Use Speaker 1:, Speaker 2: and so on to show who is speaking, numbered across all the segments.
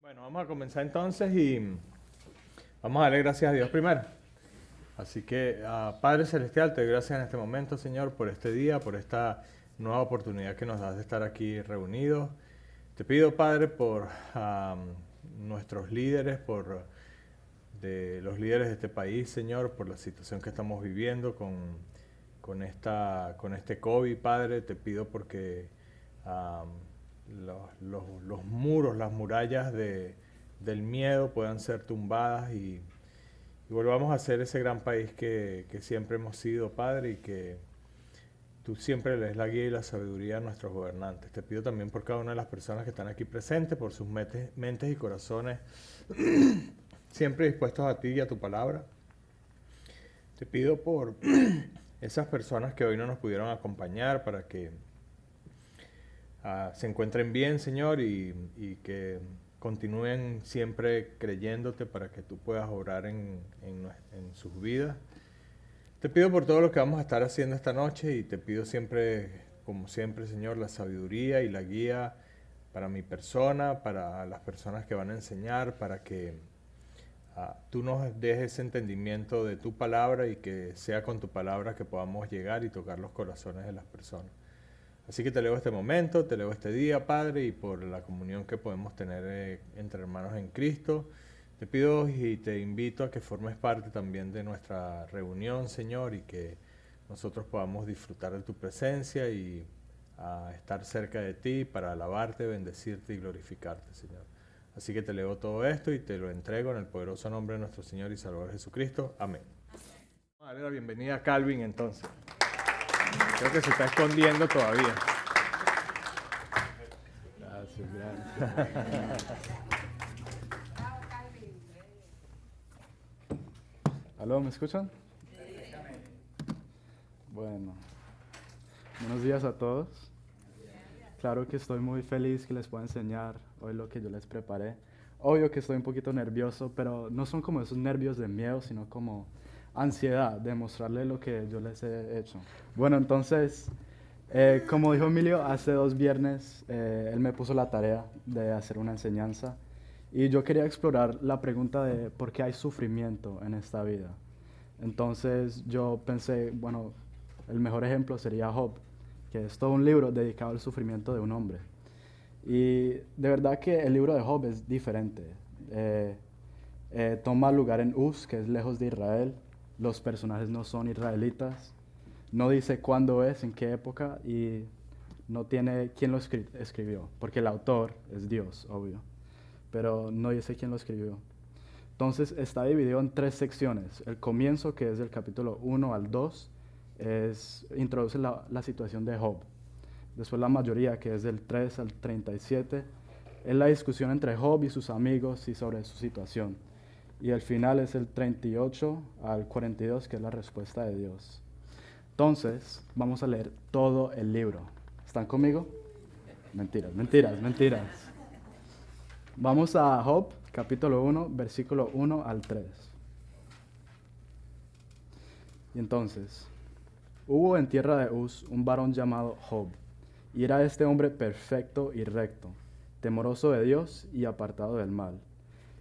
Speaker 1: Bueno, vamos a comenzar entonces y vamos a darle gracias a Dios primero. Así que, Padre Celestial, te doy gracias en este momento, Señor, por este día, por esta nueva oportunidad que nos das de estar aquí reunidos. Te pido, Padre, por nuestros líderes, por de los líderes de este país, Señor, por la situación que estamos viviendo con este COVID, Padre. Te pido porque um, los muros, las murallas del miedo puedan ser tumbadas y volvamos a ser ese gran país que siempre hemos sido, Padre, y que tú siempre les la guía y la sabiduría a nuestros gobernantes. Te pido también por cada una de las personas que están aquí presentes, por sus mentes y corazones siempre dispuestos a ti y a tu palabra. Te pido por esas personas que hoy no nos pudieron acompañar para que se encuentren bien, Señor, y que continúen siempre creyéndote para que tú puedas obrar en sus vidas. Te pido por todo lo que vamos a estar haciendo esta noche y te pido siempre, como siempre, Señor, la sabiduría y la guía para mi persona, para las personas que van a enseñar, para que tú nos des ese entendimiento de tu palabra y que sea con tu palabra que podamos llegar y tocar los corazones de las personas. Así que te leo este momento, te leo este día, Padre, y por la comunión que podemos tener entre hermanos en Cristo. Te pido y te invito a que formes parte también de nuestra reunión, Señor, y que nosotros podamos disfrutar de tu presencia y estar cerca de ti para alabarte, bendecirte y glorificarte, Señor. Así que te leo todo esto y te lo entrego en el poderoso nombre de nuestro Señor y Salvador Jesucristo. Amén. Vamos a darle la bienvenida a Calvin entonces. Creo que se está escondiendo todavía. Gracias.
Speaker 2: ¿Aló, me escuchan? Bueno, buenos días a todos. Claro que estoy muy feliz que les pueda enseñar hoy lo que yo les preparé. Obvio que estoy un poquito nervioso, pero no son como esos nervios de miedo, sino como ansiedad de mostrarles lo que yo les he hecho. Bueno, entonces, como dijo Emilio, hace 2 viernes él me puso la tarea de hacer una enseñanza y yo quería explorar la pregunta de por qué hay sufrimiento en esta vida. Entonces yo pensé, bueno, el mejor ejemplo sería Job, que es todo un libro dedicado al sufrimiento de un hombre. Y de verdad que el libro de Job es diferente. Toma lugar en Uz, que es lejos de Israel. Los personajes no son israelitas. No dice cuándo es, en qué época, y no tiene quién lo escribió, porque el autor es Dios, obvio, pero no dice quién lo escribió. Entonces está dividido en 3 secciones. El comienzo, que es del capítulo 1 al 2, introduce la situación de Job. Después la mayoría, que es del 3 al 37, es la discusión entre Job y sus amigos y sobre su situación. Y el final es el 38 al 42, que es la respuesta de Dios. Entonces, vamos a leer todo el libro. ¿Están conmigo? Mentiras, mentiras, mentiras. Vamos a Job, capítulo 1, versículo 1 al 3. Y entonces, hubo en tierra de Uz un varón llamado Job, y era este hombre perfecto y recto, temoroso de Dios y apartado del mal.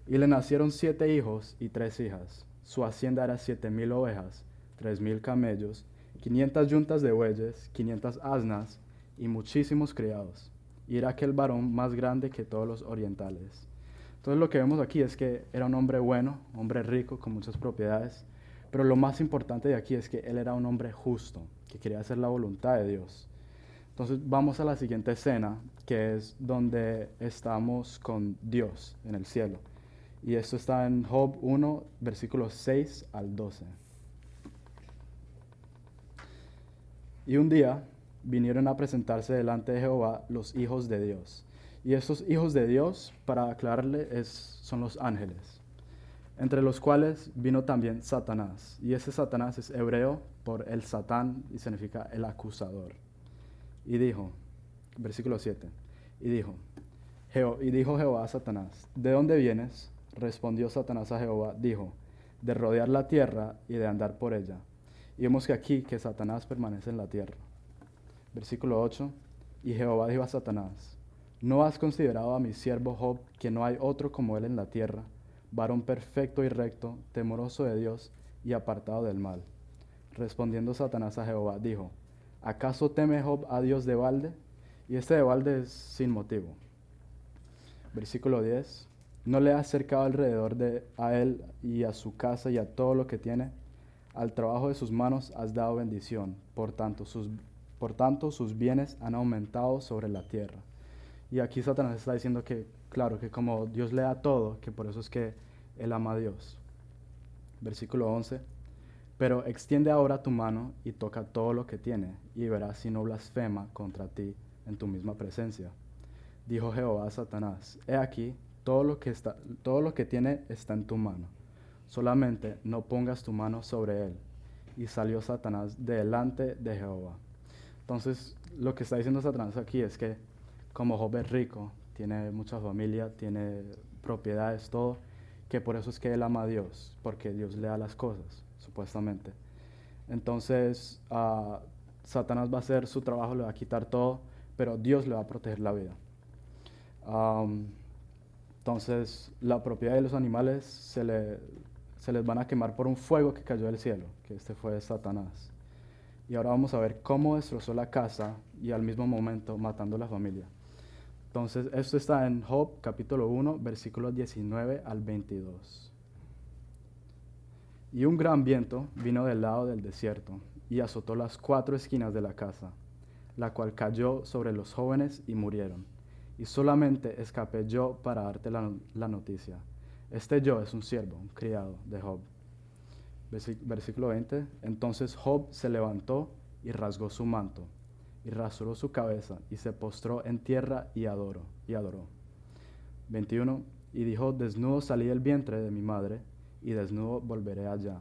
Speaker 2: Y le nacieron 7 hijos y 3 hijas. Su hacienda era 7,000 ovejas, 3,000 camellos, 500 yuntas de bueyes, 500 asnas y muchísimos criados. Y era aquel varón más grande que todos los orientales. Entonces lo que vemos aquí es que era un hombre bueno, hombre rico, con muchas propiedades, pero lo más importante de aquí es que él era un hombre justo, que quería hacer la voluntad de Dios. Entonces vamos a la siguiente escena, que es donde estamos con Dios en el cielo. Y esto está en Job 1, versículos 6 al 12. Y un día vinieron a presentarse delante de Jehová los hijos de Dios. Y estos hijos de Dios, para aclararle, son los ángeles, entre los cuales vino también Satanás. Y ese Satanás es hebreo por el Satán y significa el acusador. Y dijo, versículo 7, y dijo Jehová a Satanás, ¿de dónde vienes? Respondió Satanás a Jehová, dijo, de rodear la tierra y de andar por ella. Y vemos que aquí que Satanás permanece en la tierra. Versículo 8, y Jehová dijo a Satanás, ¿No has considerado a mi siervo Job, que no hay otro como él en la tierra, varón perfecto y recto, temeroso de Dios y apartado del mal? Respondiendo Satanás a Jehová, dijo, ¿acaso teme Job a Dios de balde? Y este de balde es sin motivo. Versículo 10. ¿No le has cercado alrededor a él y a su casa y a todo lo que tiene? Al trabajo de sus manos has dado bendición, por tanto sus bienes han aumentado sobre la tierra. Y aquí Satanás está diciendo que, claro, que como Dios le da todo, que por eso es que él ama a Dios. Versículo 11. Pero extiende ahora tu mano y toca todo lo que tiene, y verás si no blasfema contra ti en tu misma presencia. Dijo Jehová a Satanás, he aquí, todo lo que tiene está en tu mano. Solamente no pongas tu mano sobre él. Y salió Satanás delante de Jehová. Entonces, lo que está diciendo Satanás aquí es que como Job es rico, tiene mucha familia, tiene propiedades, todo, que por eso es que él ama a Dios, porque Dios le da las cosas, supuestamente. Entonces, Satanás va a hacer su trabajo, le va a quitar todo, pero Dios le va a proteger la vida. Entonces, la propiedad de los animales se les van a quemar por un fuego que cayó del cielo, que este fue Satanás. Y ahora vamos a ver cómo destrozó la casa y al mismo momento matando a la familia. Entonces, esto está en Job capítulo 1, versículos 19 al 22. Y un gran viento vino del lado del desierto y azotó las 4 esquinas de la casa, la cual cayó sobre los jóvenes y murieron. Y solamente escapé yo para darte la noticia. Este yo es un siervo, un criado de Job. Versículo 20. Entonces Job se levantó y rasgó su manto, y rasuró su cabeza, y se postró en tierra y adoró. 21. Y dijo, desnudo salí del vientre de mi madre, y desnudo volveré allá.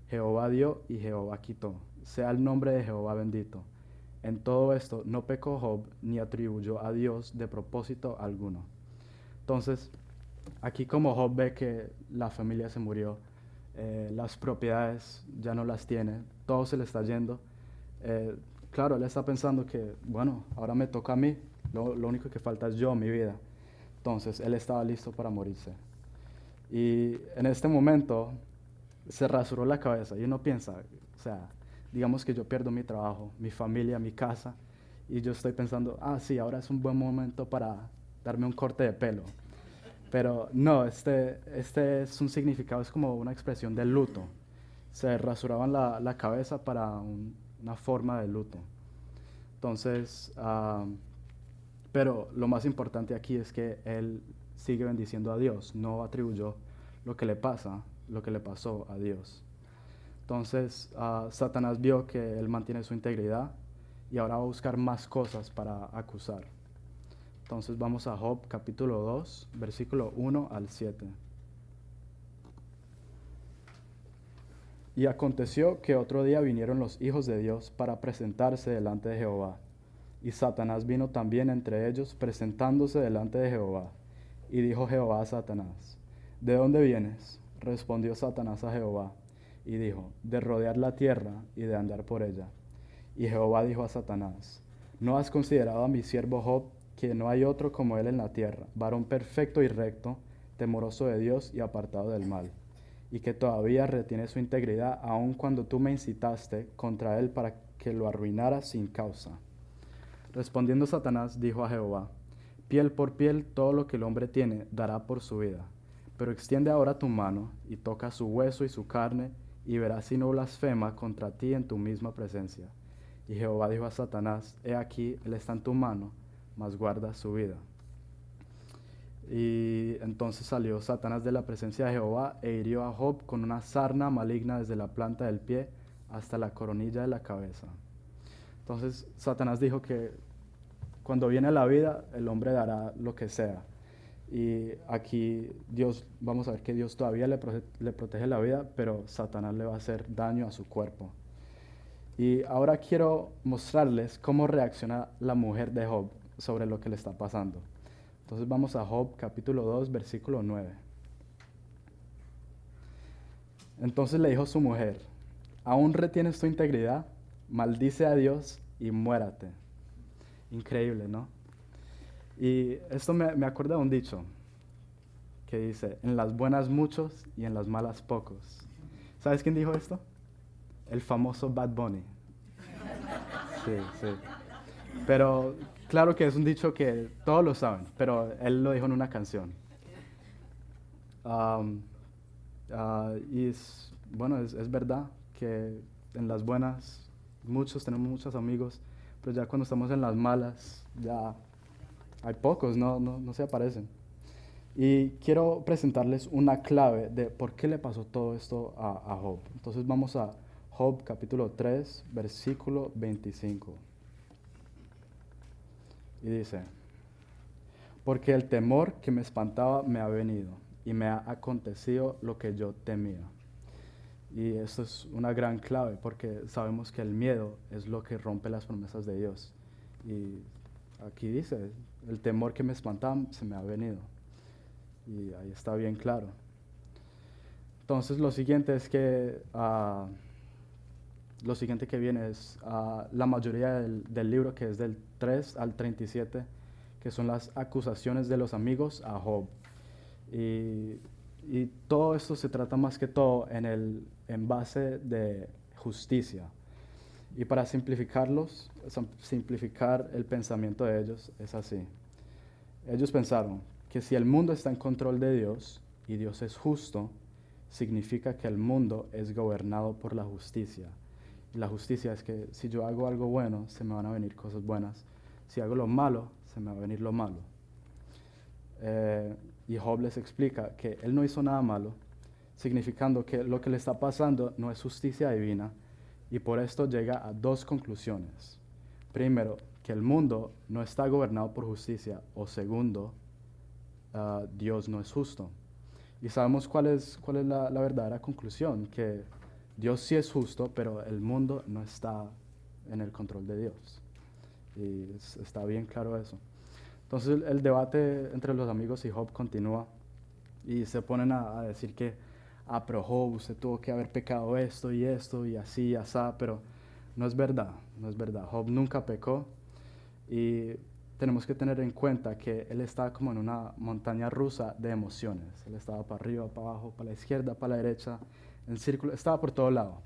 Speaker 2: Jehová dio y Jehová quitó. Sea el nombre de Jehová bendito. En todo esto no pecó Job, ni atribuyó a Dios de propósito alguno. Entonces, aquí como Job ve que la familia se murió, las propiedades ya no las tiene, todo se le está yendo, claro, él está pensando que, bueno, ahora me toca a mí, lo único que falta es yo, mi vida. Entonces, él estaba listo para morirse. Y en este momento se rasuró la cabeza y uno piensa, o sea, digamos que yo pierdo mi trabajo, mi familia, mi casa, y yo estoy pensando, sí, ahora es un buen momento para darme un corte de pelo. Pero no, este es un significado, es como una expresión de luto. Se rasuraban la cabeza para una forma de luto. Entonces, pero lo más importante aquí es que él sigue bendiciendo a Dios, no atribuyó lo que le pasó a Dios. Entonces, Satanás vio que él mantiene su integridad y ahora va a buscar más cosas para acusar. Entonces vamos a Job capítulo 2, versículo 1 al 7. Y aconteció que otro día vinieron los hijos de Dios para presentarse delante de Jehová. Y Satanás vino también entre ellos, presentándose delante de Jehová. Y dijo Jehová a Satanás, ¿de dónde vienes? Respondió Satanás a Jehová, y dijo, de rodear la tierra y de andar por ella. Y Jehová dijo a Satanás, ¿no has considerado a mi siervo Job, que no hay otro como él en la tierra, varón perfecto y recto, temeroso de Dios y apartado del mal, y que todavía retiene su integridad, aun cuando tú me incitaste contra él para que lo arruinara sin causa? Respondiendo Satanás, dijo a Jehová, piel por piel todo lo que el hombre tiene dará por su vida, pero extiende ahora tu mano y toca su hueso y su carne, y verás si no blasfema contra ti en tu misma presencia. Y Jehová dijo a Satanás, he aquí, él está en tu mano, mas guarda su vida. Y entonces salió Satanás de la presencia de Jehová e hirió a Job con una sarna maligna desde la planta del pie hasta la coronilla de la cabeza. Entonces Satanás dijo que cuando viene la vida, el hombre dará lo que sea. Y aquí vamos a ver que Dios todavía le protege la vida, pero Satanás le va a hacer daño a su cuerpo. Y ahora quiero mostrarles cómo reacciona la mujer de Job sobre lo que le está pasando. Entonces vamos a Job capítulo 2, versículo 9. Entonces le dijo su mujer, ¿aún retienes tu integridad? Maldice a Dios y muérate. Increíble, ¿no? Y esto me acuerda de un dicho que dice, en las buenas muchos y en las malas pocos. ¿Sabes quién dijo esto? El famoso Bad Bunny. Sí, sí. Pero claro que es un dicho que todos lo saben, pero él lo dijo en una canción. Am, y bueno, es verdad que en las buenas muchos tenemos muchos amigos, pero ya cuando estamos en las malas, ya hay pocos, no se aparecen. Y quiero presentarles una clave de por qué le pasó todo esto a Job. Entonces vamos a Job capítulo 3, versículo 25. Y dice, porque el temor que me espantaba me ha venido y me ha acontecido lo que yo temía. Y esto es una gran clave porque sabemos que el miedo es lo que rompe las promesas de Dios. Y aquí dice, el temor que me espantaba se me ha venido. Y ahí está bien claro. Entonces lo siguiente es que lo siguiente que viene es la mayoría del libro, que es del 3 al 37, que son las acusaciones de los amigos a Job. Y, y todo esto se trata más que todo en base de justicia. Y para simplificar el pensamiento de ellos, es así. Ellos pensaron que si el mundo está en control de Dios y Dios es justo, significa que el mundo es gobernado por la justicia. Y la justicia es que si yo hago algo bueno, se me van a venir cosas buenas. Si hago lo malo, se me va a venir lo malo. Y Job les explica que él no hizo nada malo, significando que lo que le está pasando no es justicia divina, y por esto llega a dos conclusiones. Primero, que el mundo no está gobernado por justicia, o segundo, Dios no es justo. Y sabemos cuál es la verdadera conclusión, que Dios sí es justo, pero el mundo no está en el control de Dios. Y está bien claro eso. Entonces el debate entre los amigos y Job continúa y se ponen a decir que, pero Job, usted tuvo que haber pecado esto y así y así, pero no es verdad, no es verdad. Job nunca pecó y tenemos que tener en cuenta que él estaba como en una montaña rusa de emociones. Él estaba para arriba, para abajo, para la izquierda, para la derecha, en círculo, estaba por todo lado.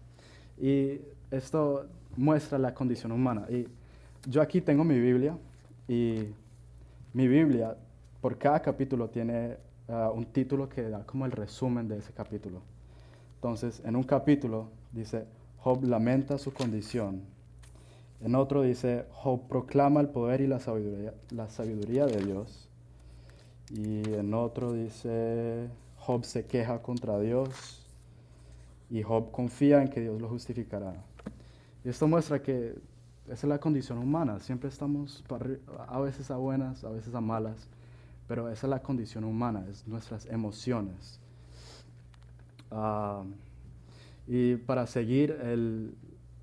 Speaker 2: Y esto muestra la condición humana. Y yo aquí tengo mi Biblia y mi Biblia por cada capítulo tiene un título que da como el resumen de ese capítulo. Entonces, en un capítulo dice, Job lamenta su condición. En otro dice, Job proclama el poder y la sabiduría de Dios. Y en otro dice, Job se queja contra Dios. Y Job confía en que Dios lo justificará. Y esto muestra que esa es la condición humana. Siempre estamos a veces a buenas, a veces a malas. Pero esa es la condición humana, es nuestras emociones. Y para seguir,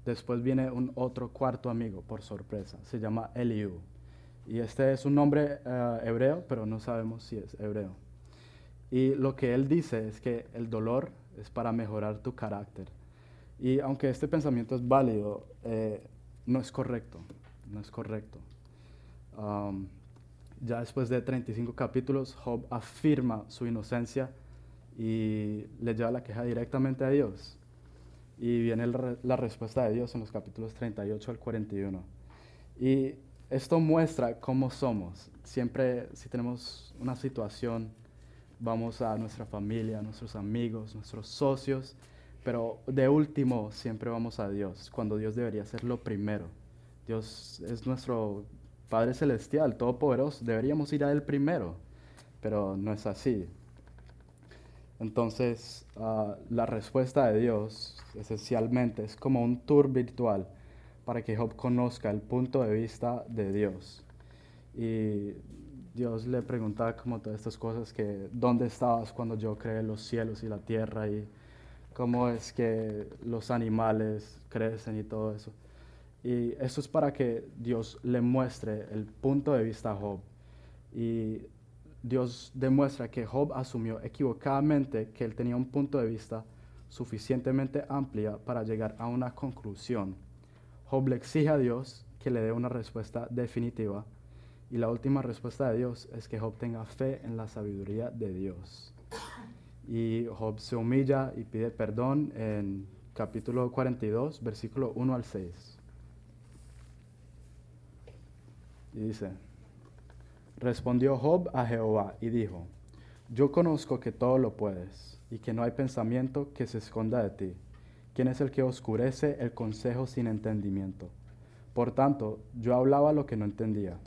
Speaker 2: después viene un otro cuarto amigo, por sorpresa. Se llama Eliú. Y este es un nombre hebreo, pero no sabemos si es hebreo. Y lo que él dice es que el dolor es para mejorar tu carácter. Y aunque este pensamiento es válido, no es correcto. No es correcto. Ya después de 35 capítulos, Job afirma su inocencia y le lleva la queja directamente a Dios. Y viene la respuesta de Dios en los capítulos 38 al 41. Y esto muestra cómo somos. Siempre, si tenemos una situación, vamos a nuestra familia, a nuestros amigos, nuestros socios, pero de último siempre vamos a Dios, cuando Dios debería ser lo primero. Dios es nuestro Padre Celestial, Todopoderoso, deberíamos ir a Él primero, pero no es así. Entonces, la respuesta de Dios esencialmente es como un tour virtual para que Job conozca el punto de vista de Dios. Y Dios le preguntaba como todas estas cosas, que ¿dónde estabas cuando yo creé los cielos y la tierra? Y cómo es que los animales crecen y todo eso. Y eso es para que Dios le muestre el punto de vista a Job. Y Dios demuestra que Job asumió equivocadamente que él tenía un punto de vista suficientemente amplia para llegar a una conclusión. Job le exige a Dios que le dé una respuesta definitiva Y la última respuesta de Dios es que Job tenga fe en la sabiduría de Dios. Y Job se humilla y pide perdón en capítulo 42, versículo 1 al 6. Y dice, respondió Job a Jehová y dijo, yo conozco que todo lo puedes y que no hay pensamiento que se esconda de ti. ¿Quién es el que oscurece el consejo sin entendimiento? Por tanto, yo hablaba lo que no entendía,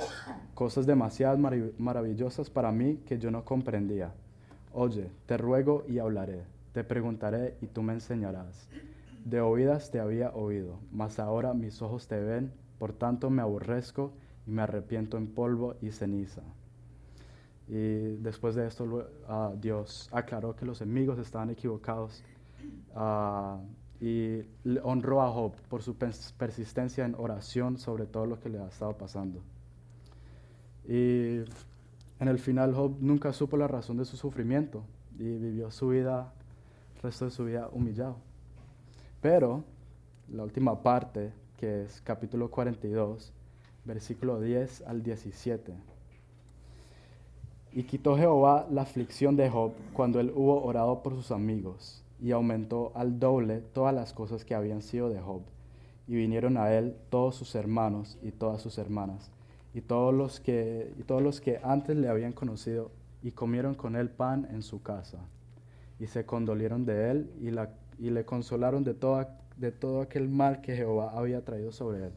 Speaker 2: cosas demasiado maravillosas para mí que yo no comprendía. Oye, te ruego y hablaré, te preguntaré y tú me enseñarás. De oídas te había oído, mas ahora mis ojos te ven, por tanto me aborrezco y me arrepiento en polvo y ceniza. Y después de esto, Dios aclaró que los enemigos estaban equivocados y honró a Job por su persistencia en oración sobre todo lo que le ha estado pasando. Y en el final Job nunca supo la razón de su sufrimiento y vivió su vida, el resto de su vida humillado. Pero la última parte, que es capítulo 42, versículo 10 al 17. Y quitó Jehová la aflicción de Job cuando él hubo orado por sus amigos, y aumentó al doble todas las cosas que habían sido de Job. Y vinieron a él todos sus hermanos y todas sus hermanas, y todos los que antes le habían conocido, y comieron con él pan en su casa. Y se condolieron de él, y le consolaron de todo aquel mal que Jehová había traído sobre él.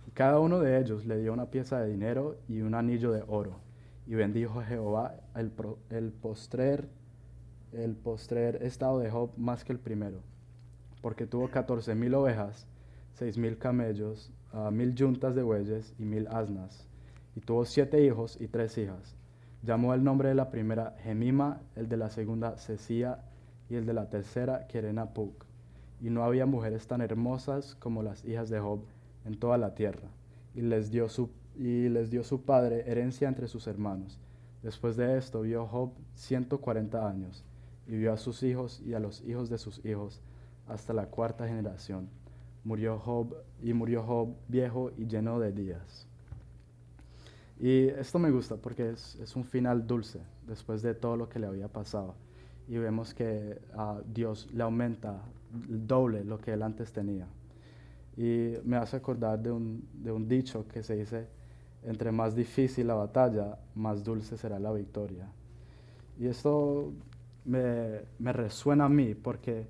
Speaker 2: Y cada uno de ellos le dio una pieza de dinero y un anillo de oro. Y bendijo a Jehová el postrer estado de Job más que el primero, porque tuvo 14,000 ovejas, 6,000 camellos, 1,000 yuntas de bueyes y 1,000 asnas. Y tuvo 7 hijos y 3 hijas. Llamó el nombre de la primera Jemima, el de la segunda Cesía y el de la tercera Kerenapuc. Y no había mujeres tan hermosas como las hijas de Job en toda la tierra. Y les dio su padre herencia entre sus hermanos. Después de esto vivió Job 140 años, y vio a sus hijos y a los hijos de sus hijos hasta la 4ª generación. Murió Job viejo y lleno de días. Y esto me gusta porque es un final dulce después de todo lo que le había pasado. Y vemos que Dios le aumenta el doble lo que él antes tenía. Y me hace acordar de un dicho que se dice, entre más difícil la batalla, más dulce será la victoria. Y esto me resuena a mí porque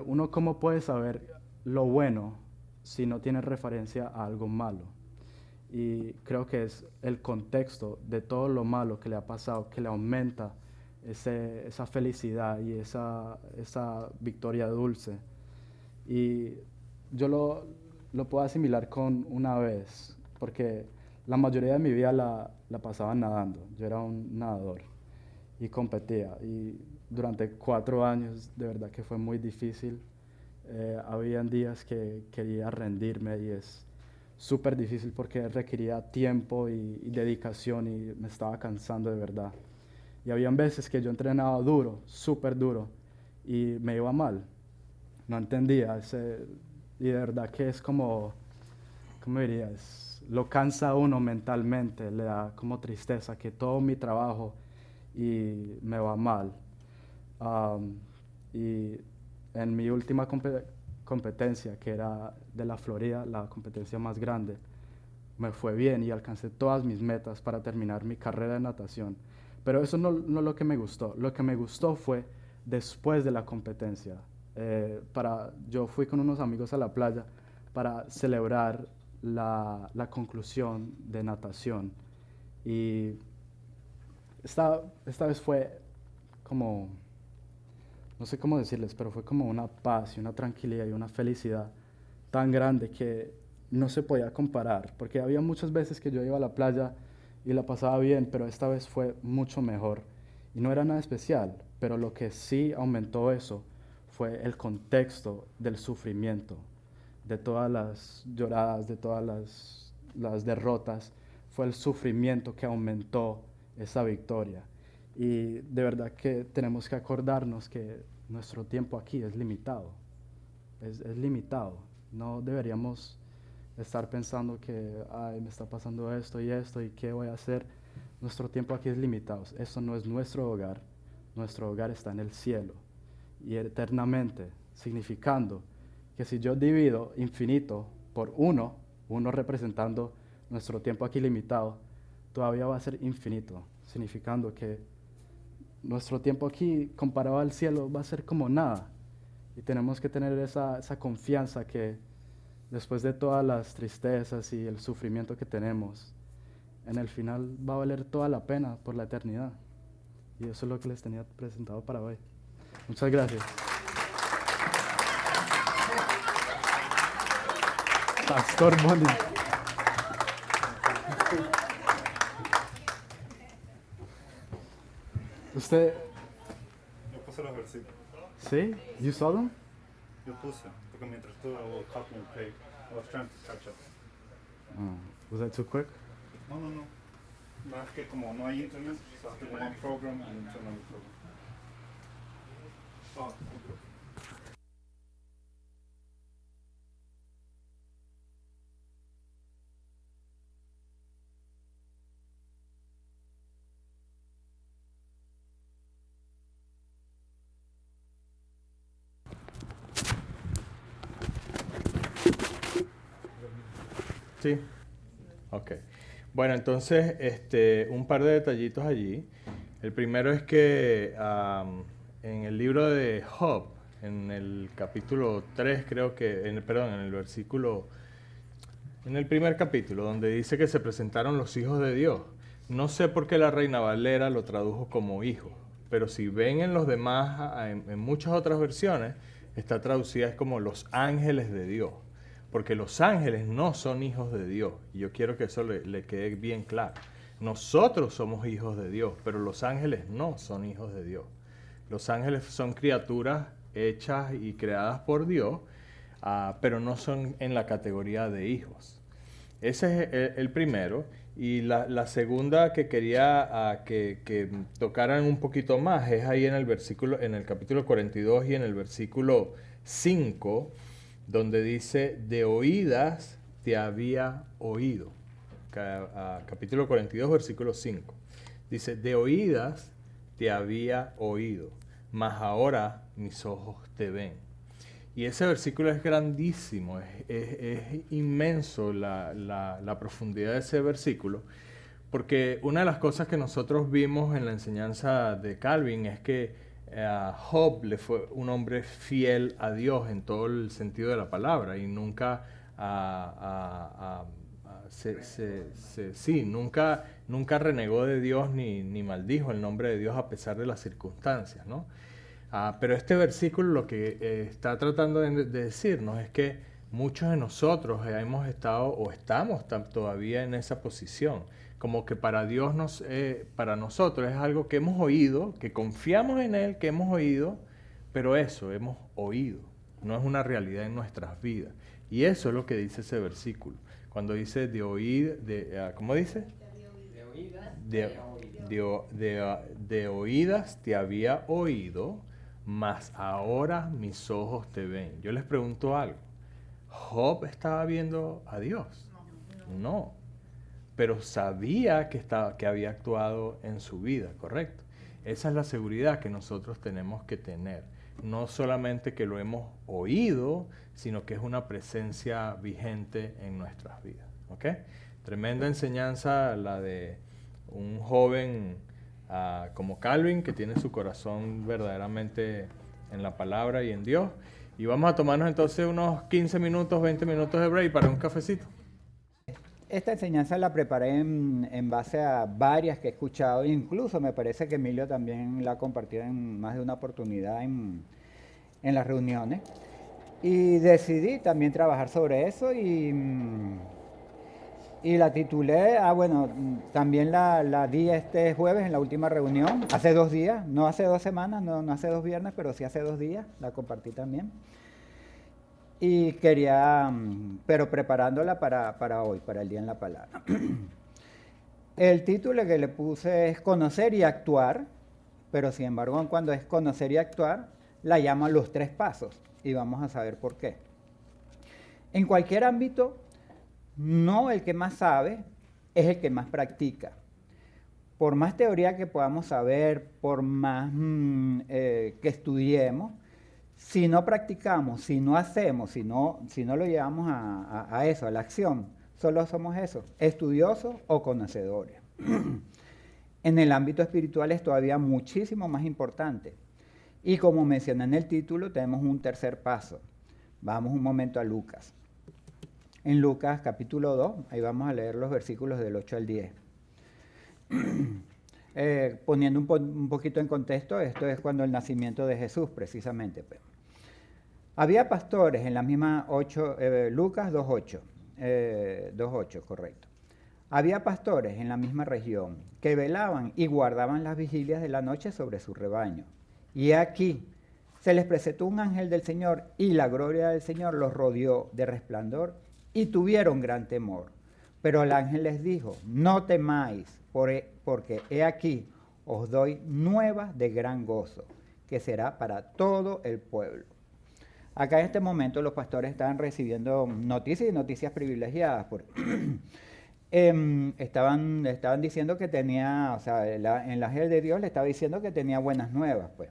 Speaker 2: uno cómo puede saber lo bueno si no tiene referencia a algo malo. Y creo que es el contexto de todo lo malo que le ha pasado que le aumenta esa felicidad y esa victoria dulce. Y yo lo puedo asimilar con una vez, porque la mayoría de mi vida la pasaba nadando. Yo era un nadador y competía. Y durante 4 años de verdad que fue muy difícil. Habían días que quería rendirme y es súper difícil porque requería tiempo y dedicación y me estaba cansando de verdad. Y habían veces que yo entrenaba duro, súper duro, y me iba mal. No entendía y de verdad que es como, ¿cómo dirías? Lo cansa a uno mentalmente, le da como tristeza que todo mi trabajo y me va mal. Y en mi última competencia, que era de la Florida, la competencia más grande, me fue bien y alcancé todas mis metas para terminar mi carrera de natación. Pero eso no es lo que me gustó. Lo que me gustó fue después de la competencia. Yo fui con unos amigos a la playa para celebrar la conclusión de natación. Y esta vez fue como, no sé cómo decirles, pero fue como una paz y una tranquilidad y una felicidad tan grande que no se podía comparar, porque había muchas veces que yo iba a la playa y la pasaba bien, pero esta vez fue mucho mejor. Y no era nada especial, pero lo que sí aumentó eso fue el contexto del sufrimiento, de todas las lloradas, de todas las derrotas. Fue el sufrimiento que aumentó esa victoria. Y de verdad que tenemos que acordarnos que nuestro tiempo aquí es limitado. Es limitado. No deberíamos estar pensando que, ay, me está pasando esto y qué voy a hacer. Nuestro tiempo aquí es limitado. Esto no es nuestro hogar. Nuestro hogar está en el cielo y eternamente, significando que si yo divido infinito por uno representando nuestro tiempo aquí limitado, todavía va a ser infinito, significando que nuestro tiempo aquí comparado al cielo va a ser como nada. Y tenemos que tener esa confianza que después de todas las tristezas y el sufrimiento que tenemos, en el final va a valer toda la pena por la eternidad. Y eso es lo que les tenía presentado para hoy. Muchas gracias. Pastor Bonnie. Usted,
Speaker 3: Yo puse los versículos.
Speaker 2: ¿sí? You saw them?
Speaker 3: Yo puse, porque mientras tú I was copy and paste, I was trying to catch up.
Speaker 2: Was that too quick?
Speaker 3: No. Más que como no hay internet, so I one program and into another program. Oh,
Speaker 1: Sí. Ok. Bueno, entonces, un par de detallitos allí. El primero es que en el libro de Job, en el capítulo 3, creo que, perdón, en el primer capítulo, donde dice que se presentaron los hijos de Dios. No sé por qué la Reina Valera lo tradujo como hijos, pero si ven en los demás, en muchas otras versiones, está traducida como los ángeles de Dios. Porque los ángeles no son hijos de Dios. Y yo quiero que eso le quede bien claro. Nosotros somos hijos de Dios, pero los ángeles no son hijos de Dios. Los ángeles son criaturas hechas y creadas por Dios, pero no son en la categoría de hijos. Ese es el primero. Y la segunda que quería que tocaran un poquito más es ahí en el capítulo 42 y en el versículo 5, donde dice, de oídas te había oído. Capítulo 42, versículo 5. Dice, de oídas te había oído, mas ahora mis ojos te ven. Y ese versículo es grandísimo, es inmenso la profundidad de ese versículo, porque una de las cosas que nosotros vimos en la enseñanza de Calvin es que Job le fue un hombre fiel a Dios en todo el sentido de la palabra y nunca nunca renegó de Dios ni maldijo el nombre de Dios a pesar de las circunstancias, ¿no? Pero este versículo lo que está tratando de decirnos es que muchos de nosotros hemos estado o estamos todavía en esa posición. Como que para Dios, para nosotros es algo que hemos oído, que confiamos en Él, que hemos oído, pero eso hemos oído, no es una realidad en nuestras vidas. Y eso es lo que dice ese versículo. Cuando dice de oír, ¿cómo dice? De oídas te había oído, mas ahora mis ojos te ven. Yo les pregunto algo. ¿Job estaba viendo a Dios? No. Pero sabía que había actuado en su vida, ¿correcto? Esa es la seguridad que nosotros tenemos que tener. No solamente que lo hemos oído, sino que es una presencia vigente en nuestras vidas. ¿Ok? Tremenda enseñanza la de un joven como Calvin, que tiene su corazón verdaderamente en la palabra y en Dios. Y vamos a tomarnos entonces unos 15 minutos, 20 minutos de break para un cafecito.
Speaker 4: Esta enseñanza la preparé en base a varias que he escuchado, incluso me parece que Emilio también la ha compartido en más de una oportunidad en las reuniones. Y decidí también trabajar sobre eso y la titulé, también la di este jueves en la última reunión, hace 2 días, no hace 2 semanas, no hace 2 viernes, pero sí hace 2 días, la compartí también. Y quería, pero preparándola para hoy, para el Día en la Palabra. El título que le puse es Conocer y Actuar, pero sin embargo cuando es Conocer y Actuar, la llamo los 3 pasos y vamos a saber por qué. En cualquier ámbito, no el que más sabe, es el que más practica. Por más teoría que podamos saber, por más que estudiemos, si no practicamos, si no hacemos, si no lo llevamos a eso, a la acción, solo somos eso, estudiosos o conocedores. En el ámbito espiritual es todavía muchísimo más importante. Y como mencioné en el título, tenemos un tercer paso. Vamos un momento a Lucas. En Lucas capítulo 2, ahí vamos a leer los versículos del 8 al 10. Poniendo un poquito en contexto, esto es cuando el nacimiento de Jesús, precisamente. Había pastores en la misma Lucas 2.8, 2.8, correcto. Había pastores en la misma región que velaban y guardaban las vigilias de la noche sobre su rebaño. Y aquí se les presentó un ángel del Señor y la gloria del Señor los rodeó de resplandor y tuvieron gran temor. Pero el ángel les dijo, no temáis, porque he aquí os doy nuevas de gran gozo, que será para todo el pueblo. Acá en este momento los pastores estaban recibiendo noticias y noticias privilegiadas. Estaban diciendo que tenía, o sea, el ángel de Dios le estaba diciendo que tenía buenas nuevas, pues.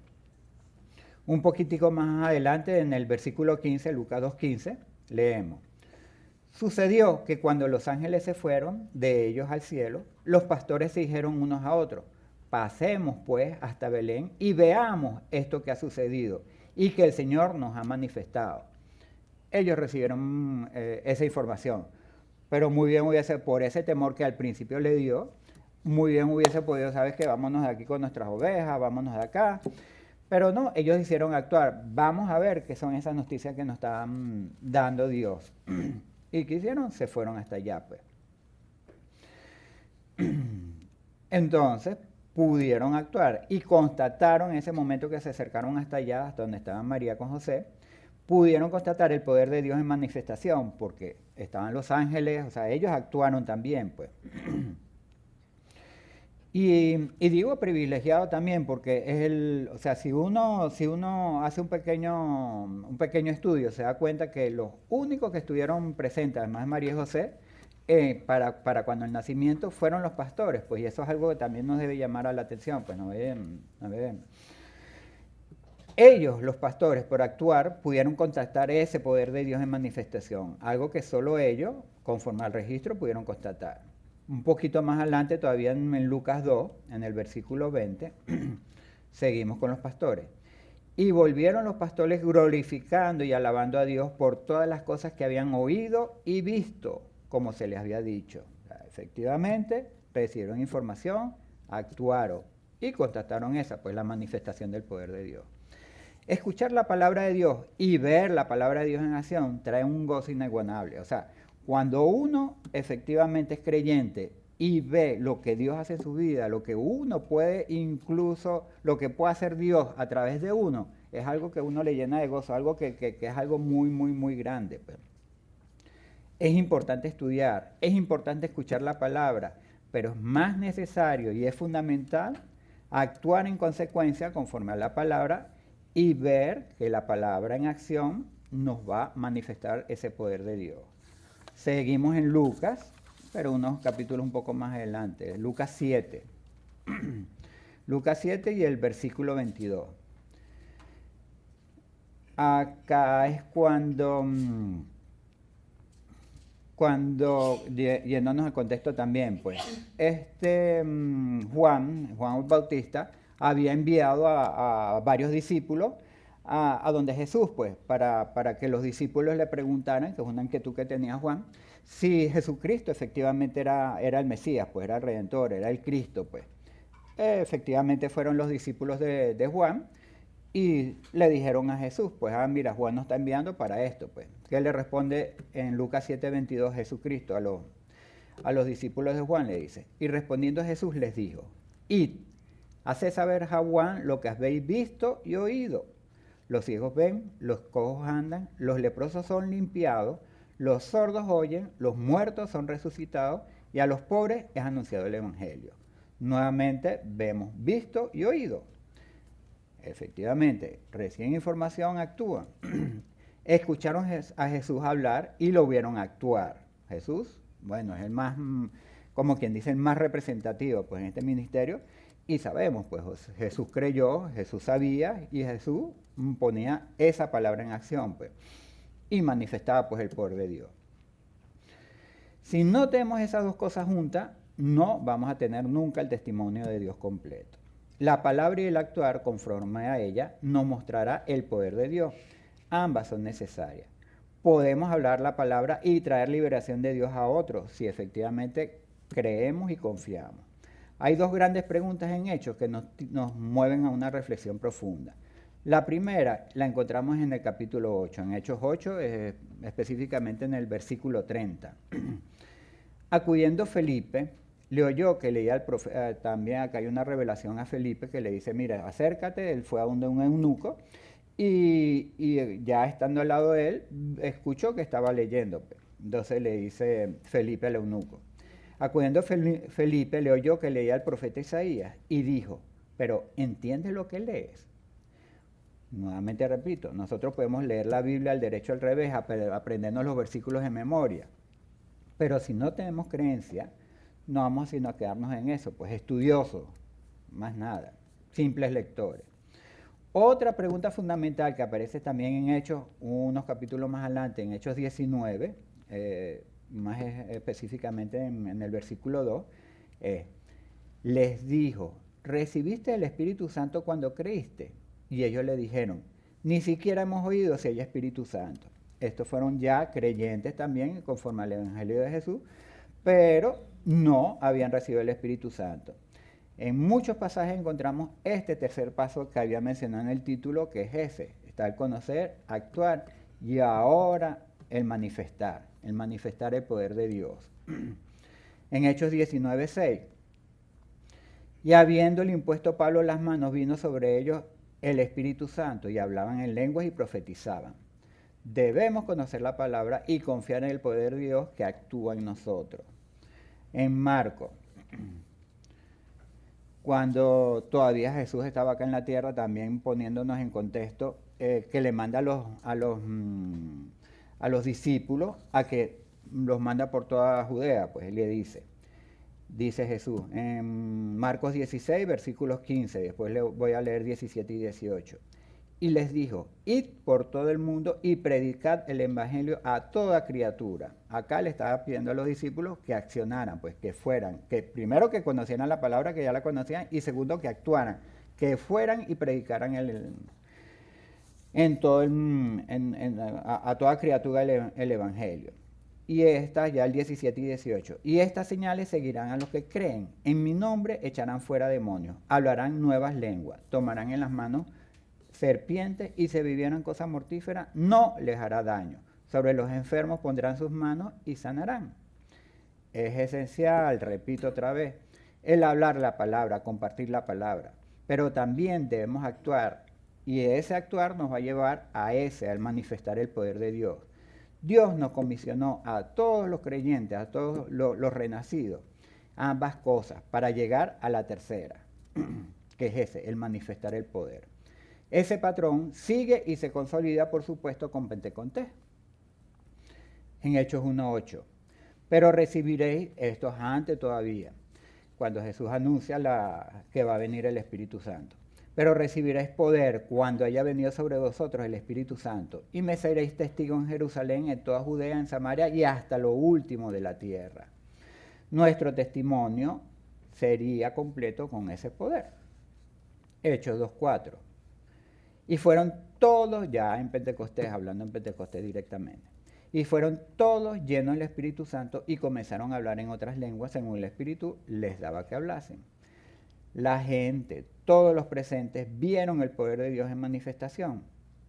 Speaker 4: Un poquitico más adelante, en el versículo 15, Lucas 2.15, leemos. Sucedió que cuando los ángeles se fueron de ellos al cielo, los pastores se dijeron unos a otros, pasemos pues hasta Belén y veamos esto que ha sucedido y que el Señor nos ha manifestado. Ellos recibieron esa información, pero muy bien hubiese, por ese temor que al principio le dio, muy bien hubiese podido, sabes que vámonos de aquí con nuestras ovejas, vámonos de acá. Pero no, ellos hicieron actuar. Vamos a ver qué son esas noticias que nos estaban dando Dios. ¿Y qué hicieron? Se fueron hasta allá, pues. Entonces, pudieron actuar y constataron en ese momento que se acercaron hasta allá, hasta donde estaban María con José, pudieron constatar el poder de Dios en manifestación, porque estaban los ángeles, o sea, ellos actuaron también, pues. Y digo privilegiado también porque es o sea, si uno hace un pequeño estudio, se da cuenta que los únicos que estuvieron presentes, además de María y José, para cuando el nacimiento fueron los pastores, pues, y eso es algo que también nos debe llamar a la atención, pues, no ven. Ellos, los pastores, por actuar, pudieron contactar ese poder de Dios en manifestación, algo que solo ellos, conforme al registro, pudieron constatar. Un poquito más adelante, todavía en Lucas 2, en el versículo 20, seguimos con los pastores. Y volvieron los pastores glorificando y alabando a Dios por todas las cosas que habían oído y visto, como se les había dicho. O sea, efectivamente, recibieron información, actuaron y constataron esa, pues la manifestación del poder de Dios. Escuchar la palabra de Dios y ver la palabra de Dios en acción trae un gozo inigualable. O sea, cuando uno efectivamente es creyente y ve lo que Dios hace en su vida, lo que uno puede incluso, lo que puede hacer Dios a través de uno, es algo que uno le llena de gozo, algo que es algo muy, muy, muy grande. Pues. Es importante estudiar, es importante escuchar la palabra, pero es más necesario y es fundamental actuar en consecuencia conforme a la palabra y ver que la palabra en acción nos va a manifestar ese poder de Dios. Seguimos en Lucas, pero unos capítulos un poco más adelante. Lucas 7. Lucas 7 y el versículo 22. Acá es cuando yéndonos al contexto también, pues, Juan Bautista había enviado a varios discípulos a donde Jesús, pues, para que los discípulos le preguntaran, que es una inquietud que tenía Juan, si Jesucristo efectivamente era el Mesías, pues era el Redentor, era el Cristo, pues. Efectivamente fueron los discípulos de Juan y le dijeron a Jesús, pues, mira, Juan nos está enviando para esto, pues. ¿Qué le responde en Lucas 7:22 Jesucristo a los discípulos de Juan? Le dice, y respondiendo Jesús les dijo, id, haced saber a Juan lo que habéis visto y oído. Los ciegos ven, los cojos andan, los leprosos son limpiados, los sordos oyen, los muertos son resucitados y a los pobres es anunciado el Evangelio. Nuevamente vemos visto y oído. Efectivamente, reciben información, actúan. Escucharon a Jesús hablar y lo vieron actuar. Jesús, bueno, es el más, como quien dice, el más representativo pues, en este ministerio. Y sabemos, pues Jesús creyó, Jesús sabía y Jesús ponía esa palabra en acción, pues, y manifestaba pues el poder de Dios. Si no tenemos esas dos cosas juntas, no vamos a tener nunca el testimonio de Dios completo. La palabra y el actuar conforme a ella nos mostrará el poder de Dios. Ambas son necesarias. Podemos hablar la palabra y traer liberación de Dios a otros si efectivamente creemos y confiamos. Hay dos grandes preguntas en Hechos que nos mueven a una reflexión profunda. La primera la encontramos en el capítulo 8, en Hechos 8, específicamente en el versículo 30. Acudiendo Felipe, le oyó que leía al profeta, también acá hay una revelación a Felipe que le dice, mira, acércate, él fue a un eunuco, y ya estando al lado de él, escuchó que estaba leyendo. Entonces le dice Felipe al eunuco. Acudiendo Felipe, le oyó que leía al profeta Isaías y dijo, pero ¿entiendes lo que lees? Nuevamente repito, nosotros podemos leer la Biblia al derecho al revés, aprendernos los versículos de memoria. Pero si no tenemos creencia, no vamos sino a quedarnos en eso, pues estudiosos, más nada, simples lectores. Otra pregunta fundamental que aparece también en Hechos, unos capítulos más adelante, en Hechos 19, más específicamente en el versículo 2, les dijo, ¿recibiste el Espíritu Santo cuando creíste? Y ellos le dijeron, ni siquiera hemos oído si hay Espíritu Santo. Estos fueron ya creyentes también, conforme al Evangelio de Jesús, pero no habían recibido el Espíritu Santo. En muchos pasajes encontramos este tercer paso que había mencionado en el título, que es ese, está el conocer, actuar, y ahora el manifestar el poder de Dios. En Hechos 19:6, y habiéndole impuesto Pablo las manos, vino sobre ellos el Espíritu Santo, y hablaban en lenguas y profetizaban. Debemos conocer la palabra y confiar en el poder de Dios que actúa en nosotros. En Marcos, cuando todavía Jesús estaba acá en la tierra, también poniéndonos en contexto, que le manda a los discípulos a que los manda por toda Judea, pues él le dice Jesús, en Marcos 16, versículos 15, después le voy a leer 17 y 18. Y les dijo, id por todo el mundo y predicad el evangelio a toda criatura. Acá le estaba pidiendo a los discípulos que accionaran, pues que fueran, que primero que conocieran la palabra, que ya la conocían, y segundo que actuaran, que fueran y predicaran a toda criatura el evangelio. Y estas, ya el 17 y 18, y estas señales seguirán a los que creen. En mi nombre echarán fuera demonios, hablarán nuevas lenguas, tomarán en las manos serpientes, y si bebieran cosa mortífera, no les hará daño. Sobre los enfermos pondrán sus manos y sanarán. Es esencial, repito otra vez, el hablar la palabra, compartir la palabra, pero también debemos actuar, y ese actuar nos va a llevar al manifestar el poder de Dios. Dios nos comisionó a todos los creyentes, a todos los renacidos, ambas cosas, para llegar a la tercera, que es ese, el manifestar el poder. Ese patrón sigue y se consolida, por supuesto, con Pentecostés. En Hechos 1:8. Pero recibiréis, esto es antes todavía, cuando Jesús anuncia que va a venir el Espíritu Santo. Pero recibiréis poder cuando haya venido sobre vosotros el Espíritu Santo, y me seréis testigos en Jerusalén, en toda Judea, en Samaria y hasta lo último de la tierra. Nuestro testimonio sería completo con ese poder. Hechos 2:4. Y fueron todos, ya en Pentecostés, hablando en Pentecostés directamente, y fueron todos llenos del Espíritu Santo y comenzaron a hablar en otras lenguas según el Espíritu les daba que hablasen. La gente, todos los presentes, vieron el poder de Dios en manifestación.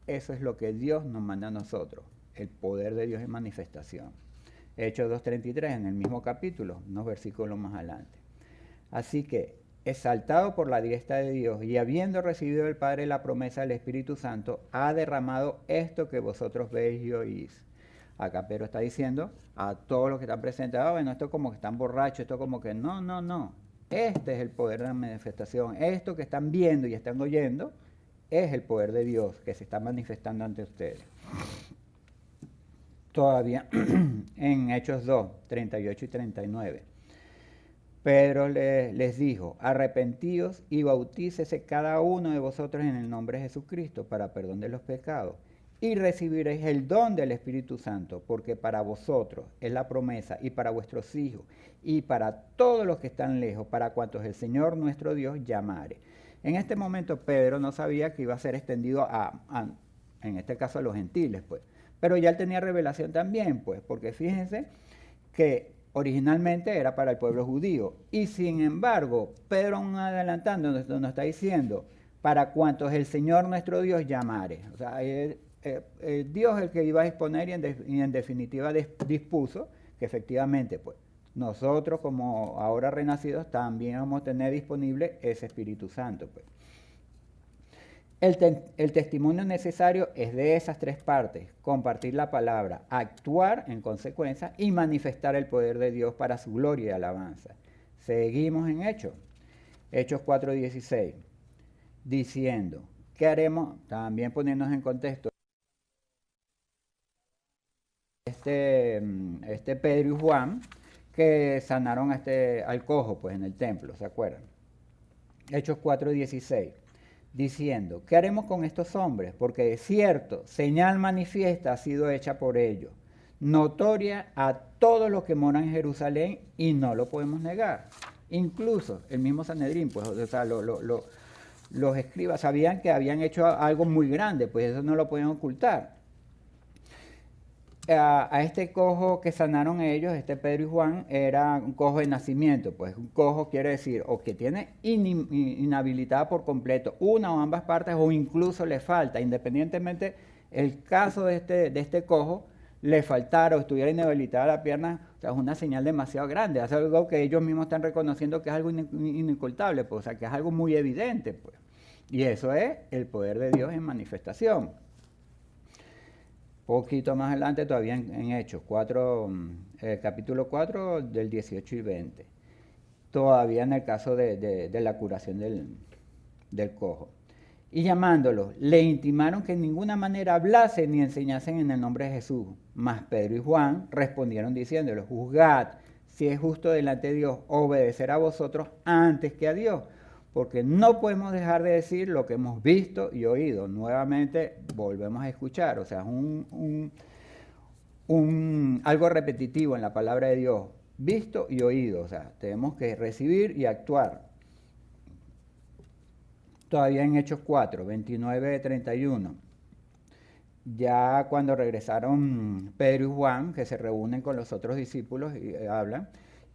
Speaker 4: Eso es lo que Dios nos manda a nosotros, el poder de Dios en manifestación. Hechos 2:33, en el mismo capítulo, unos versículos más adelante. Así que, exaltado por la diestra de Dios y habiendo recibido del Padre la promesa del Espíritu Santo, ha derramado esto que vosotros veis y oís. Acá Pedro está diciendo a todos los que están presentes, bueno, esto como que están borrachos, esto como que no. Este es el poder de la manifestación. Esto que están viendo y están oyendo es el poder de Dios que se está manifestando ante ustedes. Todavía en Hechos 2, 38 y 39. Pedro les dijo, arrepentíos y bautícese cada uno de vosotros en el nombre de Jesucristo para perdón de los pecados y recibiréis el don del Espíritu Santo, porque para vosotros es la promesa y para vuestros hijos y para todos los que están lejos, para cuantos el Señor nuestro Dios llamare. En este momento Pedro no sabía que iba a ser extendido en este caso a los gentiles, pues. Pero ya él tenía revelación también, pues, porque fíjense que originalmente era para el pueblo judío. Y sin embargo, Pedro aún adelantando nos está diciendo, para cuantos el Señor nuestro Dios llamare. O sea, Dios es el que iba a disponer y en definitiva dispuso que efectivamente, pues, nosotros como ahora renacidos también vamos a tener disponible ese Espíritu Santo, pues. El testimonio necesario es de esas tres partes: compartir la palabra, actuar en consecuencia y manifestar el poder de Dios para su gloria y alabanza. Seguimos en Hechos 4:16, diciendo, ¿qué haremos? También poniéndonos en contexto, este Pedro y Juan que sanaron al cojo, pues, en el templo, ¿se acuerdan? Hechos 4:16. Diciendo, ¿qué haremos con estos hombres? Porque de cierto, señal manifiesta ha sido hecha por ellos, notoria a todos los que moran en Jerusalén, y no lo podemos negar. Incluso el mismo Sanedrín, pues, o sea, los escribas sabían que habían hecho algo muy grande, pues eso no lo podían ocultar. A este cojo que sanaron ellos, Pedro y Juan, era un cojo de nacimiento. Pues un cojo quiere decir o que tiene inhabilitada por completo una o ambas partes, o incluso le falta, independientemente el caso de este cojo, le faltara o estuviera inhabilitada la pierna. O sea, es una señal demasiado grande, es algo que ellos mismos están reconociendo que es algo inocultable, pues, o sea, que es algo muy evidente, pues. Y eso es el poder de Dios en manifestación. Poquito más adelante, todavía en Hechos 4, capítulo 4, del 18 y 20. Todavía en el caso de la curación del cojo. Y llamándolos, le intimaron que en ninguna manera hablasen ni enseñasen en el nombre de Jesús. Mas Pedro y Juan respondieron diciéndoles, juzgad si es justo delante de Dios obedecer a vosotros antes que a Dios, porque no podemos dejar de decir lo que hemos visto y oído. Nuevamente volvemos a escuchar, o sea, algo repetitivo en la palabra de Dios, visto y oído, o sea, tenemos que recibir y actuar. Todavía en Hechos 4, 29, 31, ya cuando regresaron Pedro y Juan, que se reúnen con los otros discípulos y hablan,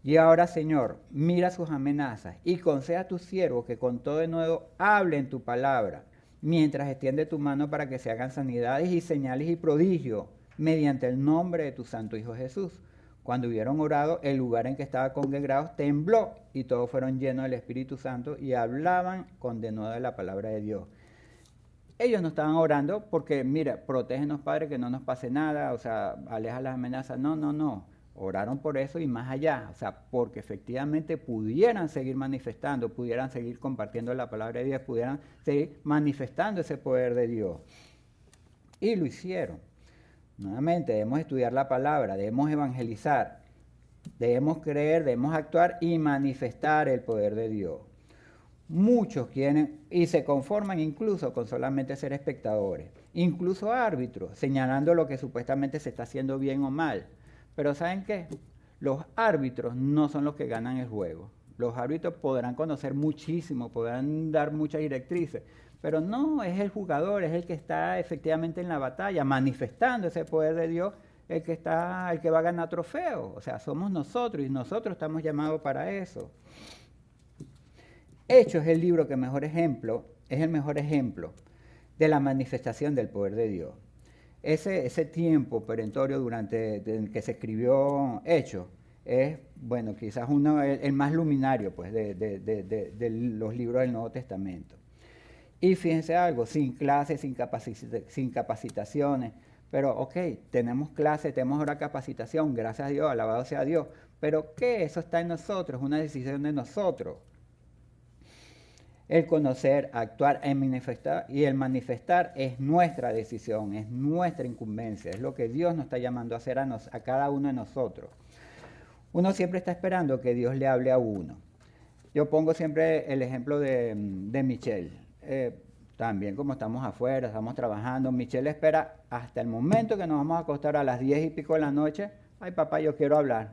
Speaker 4: y ahora, Señor, mira sus amenazas y concede a tus siervos que con todo de nuevo hablen tu palabra, mientras extiende tu mano para que se hagan sanidades y señales y prodigios mediante el nombre de tu santo Hijo Jesús. Cuando hubieron orado, el lugar en que estaban congregados tembló y todos fueron llenos del Espíritu Santo y hablaban con denuedo de la palabra de Dios. Ellos no estaban orando porque, mira, protégenos, Padre, que no nos pase nada, o sea, aleja las amenazas. No, no, no. Oraron por eso y más allá, o sea, porque efectivamente pudieran seguir manifestando, pudieran seguir compartiendo la palabra de Dios, pudieran seguir manifestando ese poder de Dios. Y lo hicieron. Nuevamente, debemos estudiar la palabra, debemos evangelizar, debemos creer, debemos actuar y manifestar el poder de Dios. Muchos quieren y se conforman incluso con solamente ser espectadores, incluso árbitros, señalando lo que supuestamente se está haciendo bien o mal. Pero ¿saben qué? Los árbitros no son los que ganan el juego. Los árbitros podrán conocer muchísimo, podrán dar muchas directrices, pero no es el jugador, es el que está efectivamente en la batalla, manifestando ese poder de Dios, el que va a ganar trofeos. O sea, somos nosotros y nosotros estamos llamados para eso. Hechos es el libro que es el mejor ejemplo de la manifestación del poder de Dios. Ese tiempo perentorio durante el que se escribió Hechos es, bueno, quizás el más luminario, pues, de los libros del Nuevo Testamento. Y fíjense algo, sin clases, sin capacitaciones, pero ok, tenemos clases, tenemos ahora capacitación, gracias a Dios, alabado sea Dios, pero ¿qué? Eso está en nosotros, es una decisión de nosotros. el conocer, actuar y manifestar, y el manifestar es nuestra decisión, es nuestra incumbencia, es lo que Dios nos está llamando a hacer a cada uno de nosotros. Uno siempre está esperando que Dios le hable a uno. Yo pongo siempre el ejemplo de Michelle. También como estamos afuera, estamos trabajando, Michelle espera hasta el momento que nos vamos a acostar a las 10 y pico de la noche. Ay, papá, yo quiero hablar.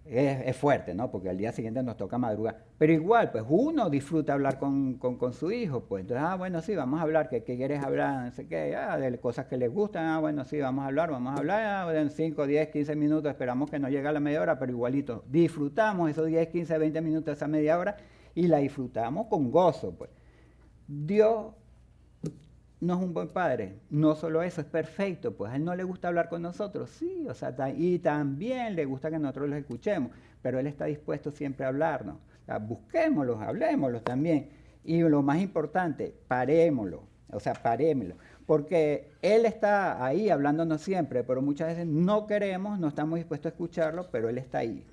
Speaker 4: Es fuerte, ¿no? Porque al día siguiente nos toca madrugar. Pero igual, pues uno disfruta hablar con su hijo. Pues entonces, bueno, sí, vamos a hablar. ¿Qué quieres hablar? No sé qué, de cosas que les gustan. Bueno, sí, vamos a hablar. En 5, 10, 15 minutos esperamos que nos llegue a la media hora, pero igualito. Disfrutamos esos 10, 15, 20 minutos, esa media hora, y la disfrutamos con gozo, pues. Dios no es un buen padre, no solo eso, es perfecto, pues a él no le gusta hablar con nosotros, sí, o sea, y también le gusta que nosotros los escuchemos, pero él está dispuesto siempre a hablarnos, o sea, busquémoslos, hablémoslos también, y lo más importante, parémoslo, porque él está ahí hablándonos siempre, pero muchas veces no queremos, no estamos dispuestos a escucharlo, pero él está ahí.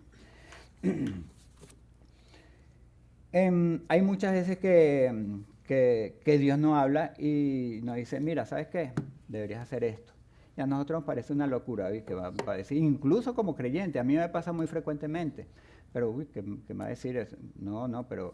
Speaker 4: Hay muchas veces que Dios nos habla y nos dice, mira, ¿sabes qué? Deberías hacer esto. Y a nosotros nos parece una locura, ¿viste? Va a decir, incluso como creyente, a mí me pasa muy frecuentemente, pero, uy, ¿qué me va a decir eso? No, pero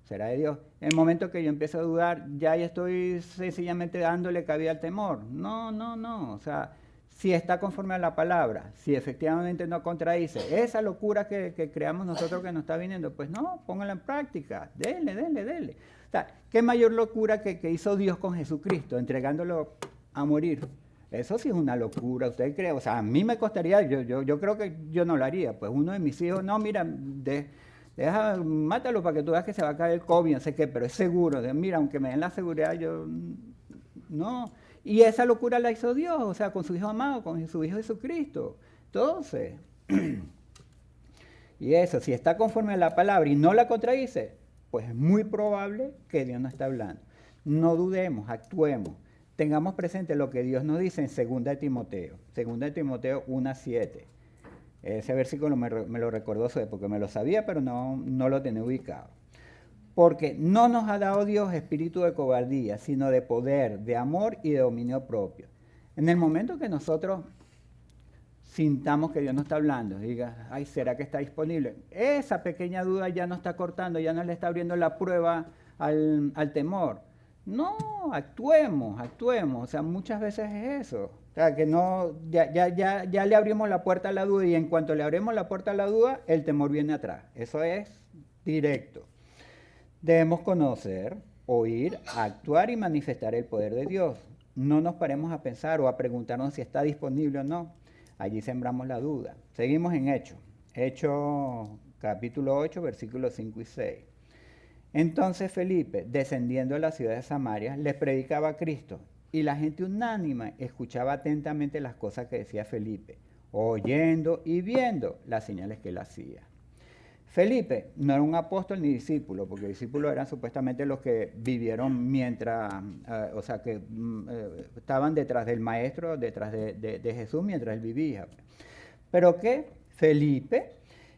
Speaker 4: será de Dios. En el momento que yo empiezo a dudar, ya estoy sencillamente dándole cabida al temor. No, o sea, si está conforme a la palabra, si efectivamente no contradice esa locura que creamos nosotros que nos está viniendo, pues no, póngala en práctica, dele. O sea, ¿qué mayor locura que hizo Dios con Jesucristo, entregándolo a morir? Eso sí es una locura, ¿usted cree? O sea, a mí me costaría, yo creo que yo no lo haría. Pues uno de mis hijos, no, mira, mátalo para que tú veas que se va a caer el COVID, no sé qué, pero es seguro. Mira, aunque me den la seguridad, yo no. Y esa locura la hizo Dios, o sea, con su Hijo amado, con su Hijo Jesucristo. Entonces, y eso, si está conforme a la palabra y no la contradice, pues es muy probable que Dios no está hablando. No dudemos, actuemos. Tengamos presente lo que Dios nos dice en 2 de Timoteo. 2 de Timoteo 1:7. Ese versículo me lo recordó, porque me lo sabía, pero no lo tenía ubicado. Porque no nos ha dado Dios espíritu de cobardía, sino de poder, de amor y de dominio propio. En el momento que nosotros sintamos que Dios no está hablando, diga, ay, ¿será que está disponible? Esa pequeña duda ya no está cortando, ya no le está abriendo la prueba al temor. No, actuemos. O sea, muchas veces es eso. O sea, que no, ya le abrimos la puerta a la duda y en cuanto le abrimos la puerta a la duda, el temor viene atrás. Eso es directo. Debemos conocer, oír, actuar y manifestar el poder de Dios. No nos paremos a pensar o a preguntarnos si está disponible o no. Allí sembramos la duda. Seguimos en Hechos. Hechos capítulo 8, versículos 5 y 6. Entonces Felipe, descendiendo a la ciudad de Samaria, les predicaba a Cristo, y la gente unánime escuchaba atentamente las cosas que decía Felipe, oyendo y viendo las señales que él hacía. Felipe no era un apóstol ni discípulo, porque discípulos eran supuestamente los que vivieron mientras, o sea, que estaban detrás del maestro, detrás de Jesús mientras él vivía. Pero que Felipe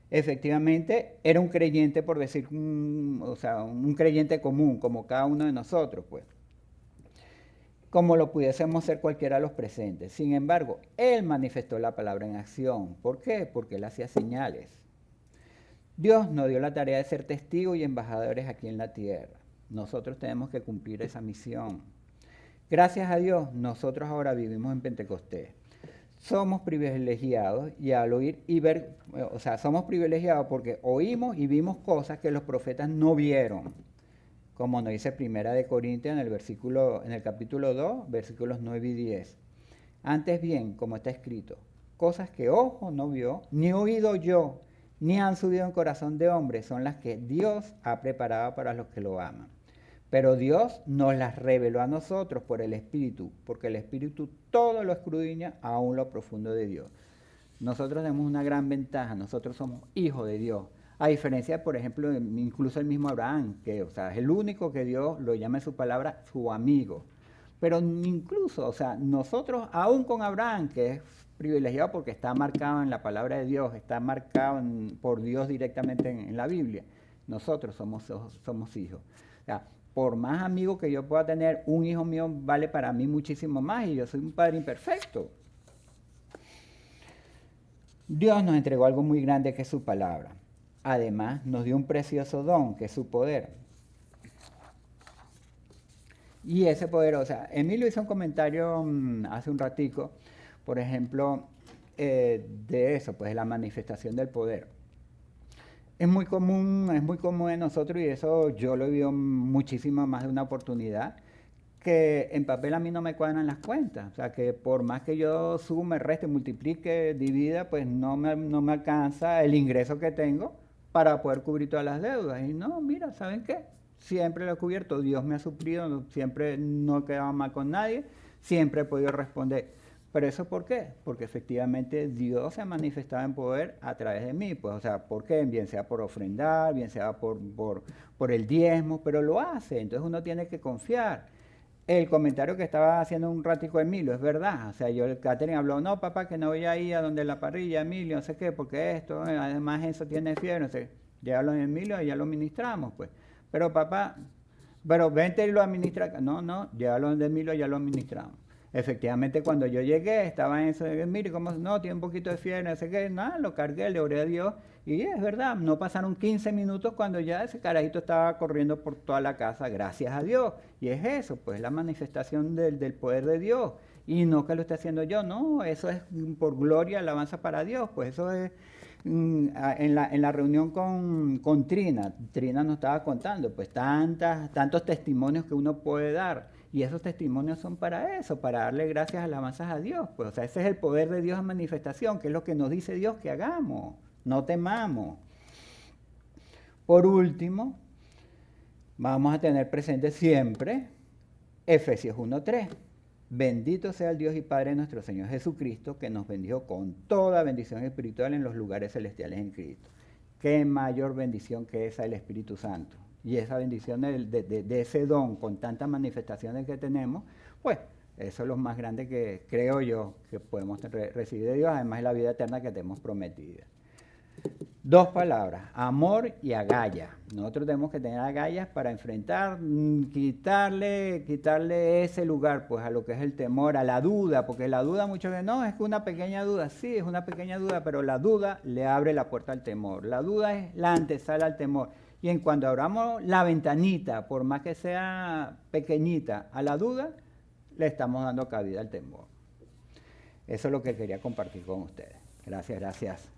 Speaker 4: efectivamente era un creyente, por decir, o sea, un creyente común, como cada uno de nosotros, pues. Como lo pudiésemos ser cualquiera de los presentes. Sin embargo, él manifestó la palabra en acción. ¿Por qué? Porque él hacía señales. Dios nos dio la tarea de ser testigos y embajadores aquí en la tierra. Nosotros tenemos que cumplir esa misión. Gracias a Dios, nosotros ahora vivimos en Pentecostés. Somos privilegiados y al oír y ver, o sea, somos privilegiados porque oímos y vimos cosas que los profetas no vieron. Como nos dice 1 de Corintios en el capítulo 2, versículos 9 y 10. Antes bien, como está escrito, cosas que ojo no vio, ni oído yo, ni han subido en corazón de hombre, son las que Dios ha preparado para los que lo aman. Pero Dios nos las reveló a nosotros por el Espíritu, porque el Espíritu todo lo escudriña aún lo profundo de Dios. Nosotros tenemos una gran ventaja, nosotros somos hijos de Dios. A diferencia, por ejemplo, incluso el mismo Abraham, que, o sea, es el único que Dios lo llama en su palabra su amigo. Pero incluso, o sea, nosotros, aún con Abraham, que es privilegiado porque está marcado en la palabra de Dios, está marcado por Dios directamente en la Biblia, nosotros somos hijos. O sea, por más amigos que yo pueda tener, un hijo mío vale para mí muchísimo más y yo soy un padre imperfecto. Dios nos entregó algo muy grande que es su palabra. Además, nos dio un precioso don que es su poder. Y ese poder, o sea, Emilio hizo un comentario hace un ratico, por ejemplo, de eso, pues de la manifestación del poder. Es muy común en nosotros, y eso yo lo he visto muchísimo más de una oportunidad, que en papel a mí no me cuadran las cuentas. O sea, que por más que yo sume, reste, multiplique, divida, pues no me alcanza el ingreso que tengo para poder cubrir todas las deudas. Y no, mira, ¿saben qué? Siempre lo he cubierto, Dios me ha suplido, siempre no he quedado mal con nadie, siempre he podido responder. ¿Pero eso por qué? Porque efectivamente Dios se ha manifestado en poder a través de mí. Pues, o sea, ¿por qué? Bien sea por ofrendar, bien sea por el diezmo, pero lo hace. Entonces uno tiene que confiar. El comentario que estaba haciendo un ratico Emilio es verdad. O sea, Catherine habló, no, papá, que no voy a ir a donde la parrilla, Emilio, no sé qué, porque esto, además eso tiene fiebre, no sé. Llévalo en Emilio y ya lo ministramos, pues. Pero papá, pero vente y lo administra. No, llévalo donde Emilio y ya lo administramos. Efectivamente, cuando yo llegué, estaba en eso de, mire, cómo no, tiene un poquito de fiebre, no sé qué, nada, lo cargué, le oré a Dios, y es verdad, no pasaron 15 minutos cuando ya ese carajito estaba corriendo por toda la casa, gracias a Dios, y es eso, pues la manifestación del poder de Dios, y no que lo esté haciendo yo, no, eso es por gloria, alabanza para Dios, pues eso es, en la reunión con Trina nos estaba contando, pues tantos testimonios que uno puede dar. Y esos testimonios son para eso, para darle gracias, alabanzas a Dios. Pues, o sea, ese es el poder de Dios en manifestación, que es lo que nos dice Dios que hagamos, no temamos. Por último, vamos a tener presente siempre Efesios 1:3. Bendito sea el Dios y Padre de nuestro Señor Jesucristo, que nos bendijo con toda bendición espiritual en los lugares celestiales en Cristo. Qué mayor bendición que esa del Espíritu Santo. Y esa bendición de ese don con tantas manifestaciones que tenemos, pues eso es lo más grande que creo yo que podemos recibir de Dios, además de la vida eterna que tenemos prometida. Dos palabras, amor y agallas. Nosotros tenemos que tener agallas para enfrentar, quitarle ese lugar pues a lo que es el temor, a la duda, porque la duda muchos veces, no, es que una pequeña duda, sí, es una pequeña duda, pero la duda le abre la puerta al temor. La duda es la antesala al temor. Y en cuando abramos la ventanita, por más que sea pequeñita, a la duda, le estamos dando cabida al temor. Eso es lo que quería compartir con ustedes. Gracias.